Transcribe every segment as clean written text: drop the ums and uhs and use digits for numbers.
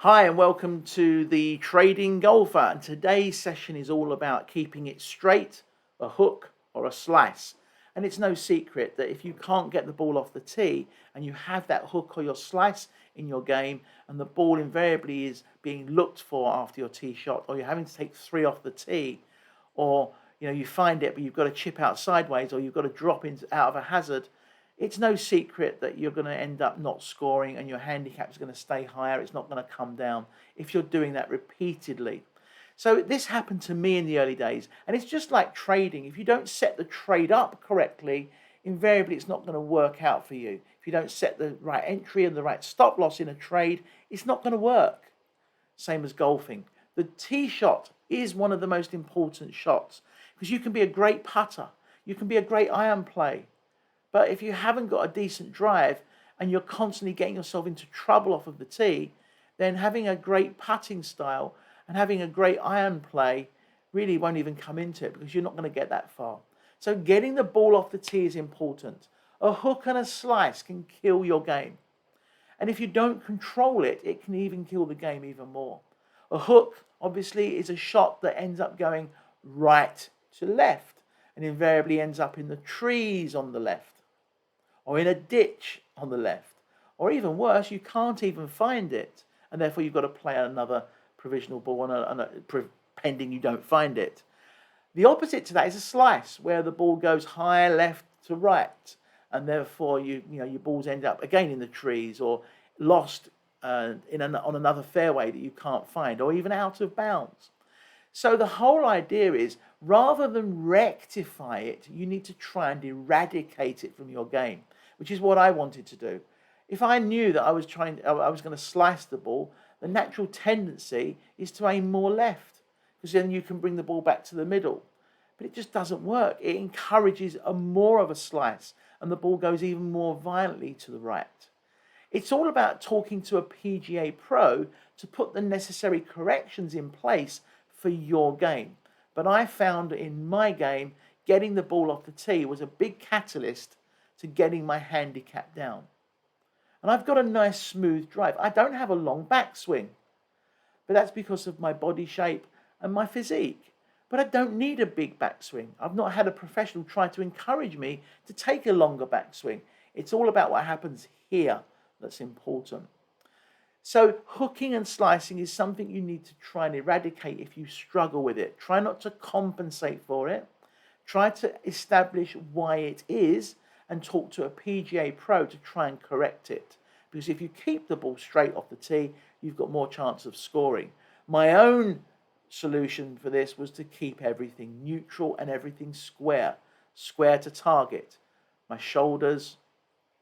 Hi and welcome to the Trading Golfer, and today's session is all about keeping it straight, a hook or a slice. And it's no secret that if you can't get the ball off the tee and you have that hook or your slice in your game and the ball invariably is being looked for after your tee shot, or you're having to take three off the tee, or you find it but you've got to chip out sideways or you've got to drop out of a hazard, it's no secret that you're going to end up not scoring and your handicap is going to stay higher. It's not going to come down if you're doing that repeatedly. So this happened to me in the early days, and it's just like trading. If you don't set the trade up correctly, invariably it's not going to work out for you. If you don't set the right entry and the right stop loss in a trade, it's not going to work. Same as golfing. The tee shot is one of the most important shots because you can be a great putter. You can be a great iron play. But if you haven't got a decent drive and you're constantly getting yourself into trouble off of the tee, then having a great putting style and having a great iron play really won't even come into it because you're not going to get that far. So getting the ball off the tee is important. A hook and a slice can kill your game. And if you don't control it, it can even kill the game even more. A hook, obviously, is a shot that ends up going right to left and invariably ends up in the trees on the left, or in a ditch on the left, or even worse, you can't even find it, and therefore you've got to play another provisional ball pending you don't find it. The opposite to that is a slice, where the ball goes high left to right, and therefore your balls end up again in the trees or lost on another fairway that you can't find, or even out of bounds. So the whole idea is, rather than rectify it, you need to try and eradicate it from your game, which is what I wanted to do. If I knew that I was going to slice the ball, the natural tendency is to aim more left, because then you can bring the ball back to the middle. But it just doesn't work. It encourages more of a slice, and the ball goes even more violently to the right. It's all about talking to a PGA pro to put the necessary corrections in place for your game. But I found in my game, getting the ball off the tee was a big catalyst to getting my handicap down. And I've got a nice smooth drive. I don't have a long backswing, but that's because of my body shape and my physique. But I don't need a big backswing. I've not had a professional try to encourage me to take a longer backswing. It's all about what happens here that's important. So hooking and slicing is something you need to try and eradicate if you struggle with it. Try not to compensate for it. Try to establish why it is and talk to a PGA pro to try and correct it. Because if you keep the ball straight off the tee, you've got more chance of scoring. My own solution for this was to keep everything neutral and everything square. Square to target. My shoulders,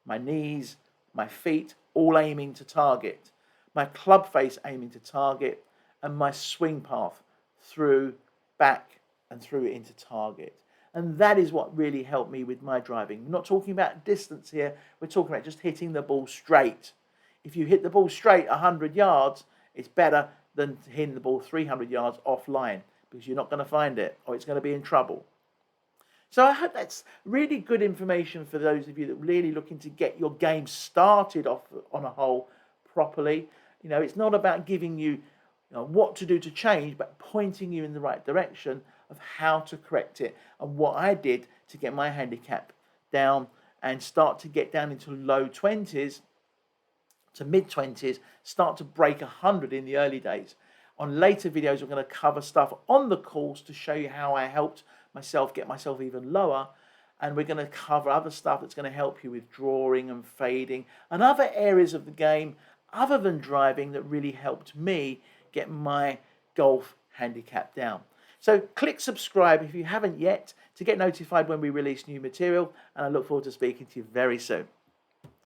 my knees, my feet, all aiming to target. My club face aiming to target, and my swing path through, back, and through into target. And that is what really helped me with my driving. We're not talking about distance here. We're talking about just hitting the ball straight. If you hit the ball straight 100 yards, it's better than hitting the ball 300 yards offline, because you're not going to find it, or it's going to be in trouble. So I hope that's really good information for those of you that are really looking to get your game started off on a hole properly. It's not about giving you, what to do to change, but pointing you in the right direction of how to correct it, and what I did to get my handicap down and start to get down into low 20s to mid 20s, start to break 100 in the early days. On later videos, we're going to cover stuff on the course to show you how I helped myself get myself even lower, and we're going to cover other stuff that's going to help you with drawing and fading and other areas of the game other than driving that really helped me get my golf handicap down. So click subscribe if you haven't yet to get notified when we release new material, and I look forward to speaking to you very soon.